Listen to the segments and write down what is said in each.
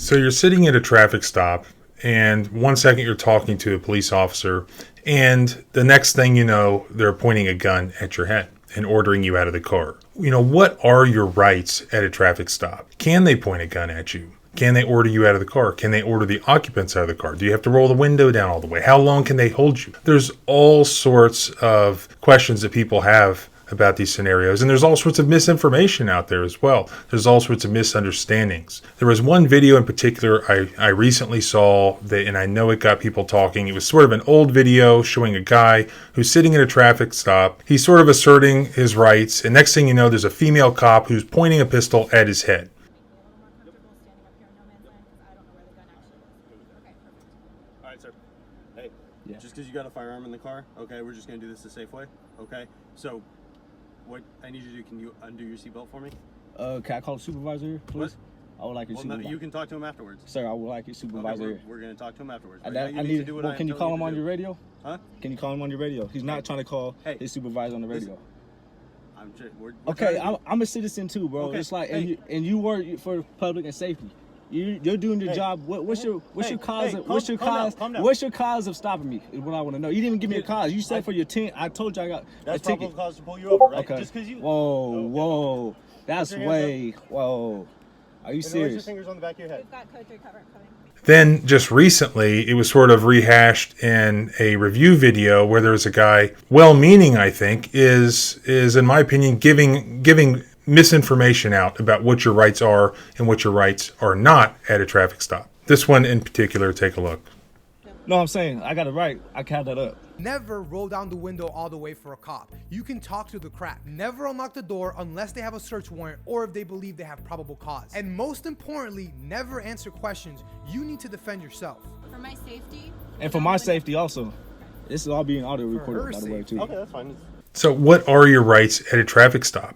So you're sitting at a traffic stop, and 1 second you're talking to a police officer, and the next thing you know, they're pointing a gun at your head and ordering you out of the car. What are your rights at a traffic stop? Can they point a gun at you? Can they order you out of the car? Can they order the occupants out of the car? Do you have to roll the window down all the way? How long can they hold you? There's all sorts of questions that people have about these scenarios, and there's all sorts of misinformation out there as well. There's all sorts of misunderstandings. There was one video in particular I recently saw that, and I know it got people talking. It was sort of an old video showing a guy who's sitting at a traffic stop. He's sort of asserting his rights, and next thing you know, there's a female cop who's pointing a pistol at his head. All right, sir. Hey, just because you got a firearm in the car, okay, we're just going to do this the safe way, okay? So, what I need you to do, can you undo your seatbelt for me? Can I call the supervisor here, please? What? I would like your supervisor. No, you can talk to him afterwards. Sir, I would like your supervisor here. We're going to talk to him afterwards. Can you call him on your radio? Huh? Can you call him on your radio? He's not trying to call his supervisor on the radio. Okay, I'm a citizen too, bro. Okay. It's like, and you work for public and safety. You're doing your job. What's your cause of stopping me? Is what I want to know. You didn't even give me a cause. You said for your tent. I told you I got that's a ticket. probable cause to pull you over, right? Okay. Just because you. Whoa. That's way. Whoa. Are you serious? Your fingers on the back of your head. We've got code 3 cover coming. Then just recently, it was sort of rehashed in a review video where there's a guy, well-meaning, I think, is in my opinion, giving misinformation out about what your rights are and what your rights are not at a traffic stop. This one in particular, take a look. No, I'm saying I got it right. I count that up. Never roll down the window all the way for a cop. You can talk to the crap. Never unlock the door unless they have a search warrant or if they believe they have probable cause. And most importantly, never answer questions. You need to defend yourself. For my safety. And for my safety also. This is all being audio recorded, by the way, too. Okay, that's fine. So what are your rights at a traffic stop?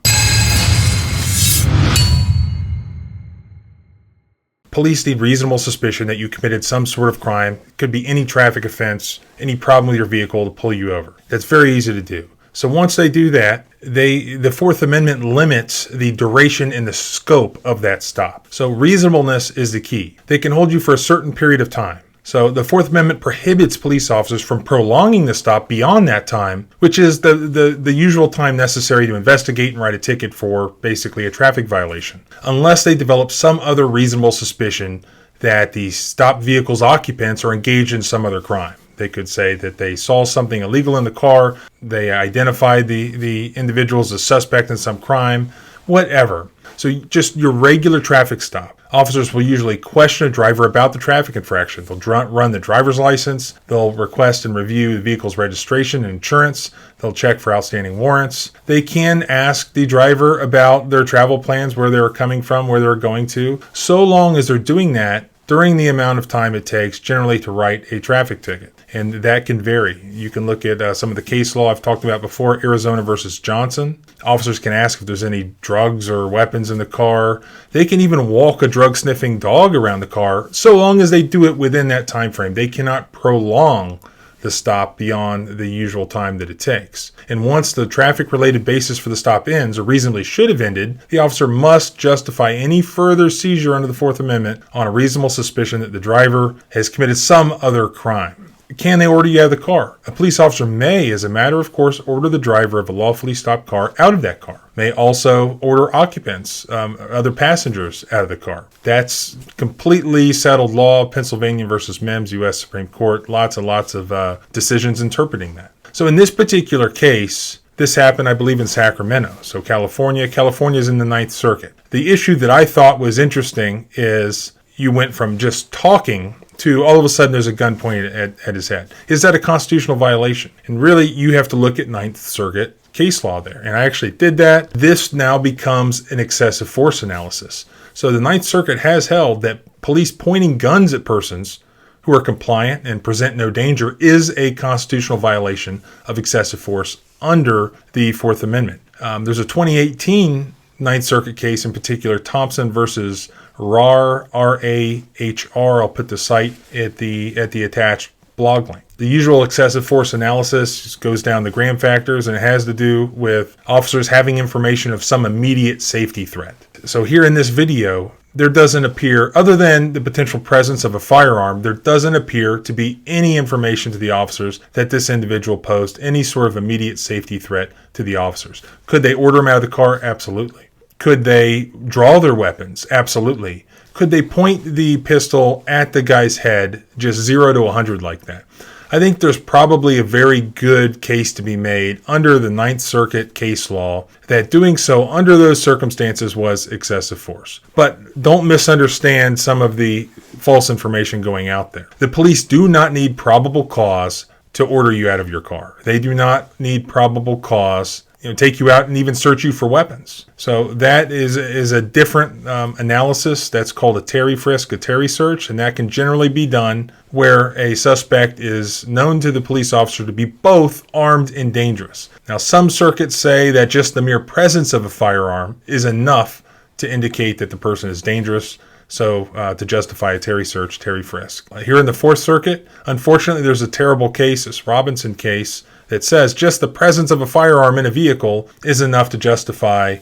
Police need reasonable suspicion that you committed some sort of crime. It could be any traffic offense, any problem with your vehicle to pull you over. That's very easy to do. So once they do that, the Fourth Amendment limits the duration and the scope of that stop. So reasonableness is the key. They can hold you for a certain period of time. So the Fourth Amendment prohibits police officers from prolonging the stop beyond that time, which is the usual time necessary to investigate and write a ticket for basically a traffic violation, unless they develop some other reasonable suspicion that the stopped vehicle's occupants are engaged in some other crime. They could say that they saw something illegal in the car, they identified the individual as a suspect in some crime, whatever. So just your regular traffic stop. Officers will usually question a driver about the traffic infraction. They'll run the driver's license. They'll request and review the vehicle's registration and insurance. They'll check for outstanding warrants. They can ask the driver about their travel plans, where they're coming from, where they're going to, so long as they're doing that during the amount of time it takes generally to write a traffic ticket. And that can vary. You can look at some of the case law I've talked about before, Arizona versus Johnson. Officers can ask if there's any drugs or weapons in the car. They can even walk a drug-sniffing dog around the car, so long as they do it within that time frame. They cannot prolong the stop beyond the usual time that it takes. And once the traffic-related basis for the stop ends, or reasonably should have ended, the officer must justify any further seizure under the Fourth Amendment on a reasonable suspicion that the driver has committed some other crime. Can they order you out of the car? A police officer may, as a matter of course, order the driver of a lawfully stopped car out of that car. May also order occupants, other passengers, out of the car. That's completely settled law. Pennsylvania versus Mims, U.S. Supreme Court. Lots and lots of decisions interpreting that. So in this particular case, this happened, I believe, in Sacramento. So California is in the Ninth Circuit. The issue that I thought was interesting is you went from just talking to all of a sudden there's a gun pointed at his head. Is that a constitutional violation? And really, you have to look at Ninth Circuit case law there. And I actually did that. This now becomes an excessive force analysis. So the Ninth Circuit has held that police pointing guns at persons who are compliant and present no danger is a constitutional violation of excessive force under the Fourth Amendment. There's a 2018 Ninth Circuit case in particular, Thompson versus RAR, R-A-H-R. I'll put the site at the attached blog link. The usual excessive force analysis just goes down the Graham factors, and it has to do with officers having information of some immediate safety threat. So here in this video, there doesn't appear, other than the potential presence of a firearm, there doesn't appear to be any information to the officers that this individual posed any sort of immediate safety threat to the officers. Could they order him out of the car? Absolutely. Could they draw their weapons? Absolutely. Could they point the pistol at the guy's head, just 0 to 100 like that? I think there's probably a very good case to be made under the Ninth Circuit case law that doing so under those circumstances was excessive force. But don't misunderstand some of the false information going out there. The police do not need probable cause to order you out of your car. They do not need probable cause, take you out and even search you for weapons. So that is a different analysis. That's called a Terry frisk, a Terry search, and that can generally be done where a suspect is known to the police officer to be both armed and dangerous. Now, some circuits say that just the mere presence of a firearm is enough to indicate that the person is dangerous. So to justify a Terry search, Terry frisk. Here in the Fourth Circuit, unfortunately, there's a terrible case, this Robinson case, that says just the presence of a firearm in a vehicle is enough to justify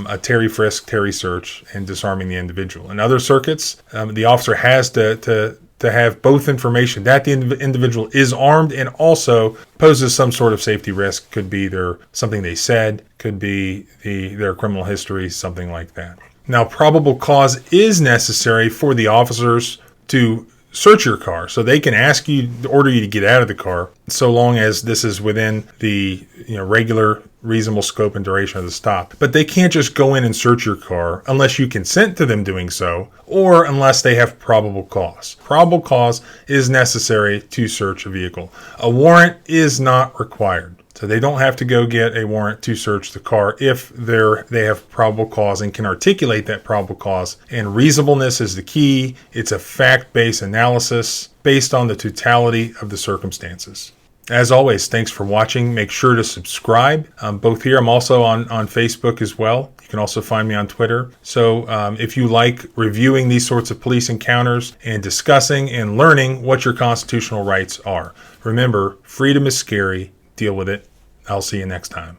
a Terry frisk, Terry search, and disarming the individual. In other circuits, the officer has to have both information that the individual is armed and also poses some sort of safety risk. Could be something they said, could be their criminal history, something like that. Now, probable cause is necessary for the officers to search your car, so they can order you to get out of the car, so long as this is within the regular reasonable scope and duration of the stop. But they can't just go in and search your car unless you consent to them doing so, or unless they have probable cause. Probable cause is necessary to search a vehicle. A warrant is not required. So they don't have to go get a warrant to search the car if they have probable cause and can articulate that probable cause. And reasonableness is the key. It's a fact-based analysis based on the totality of the circumstances. As always, thanks for watching. Make sure to subscribe. Both here, I'm also on Facebook as well. You can also find me on Twitter. So if you like reviewing these sorts of police encounters and discussing and learning what your constitutional rights are, remember, freedom is scary. Deal with it. I'll see you next time.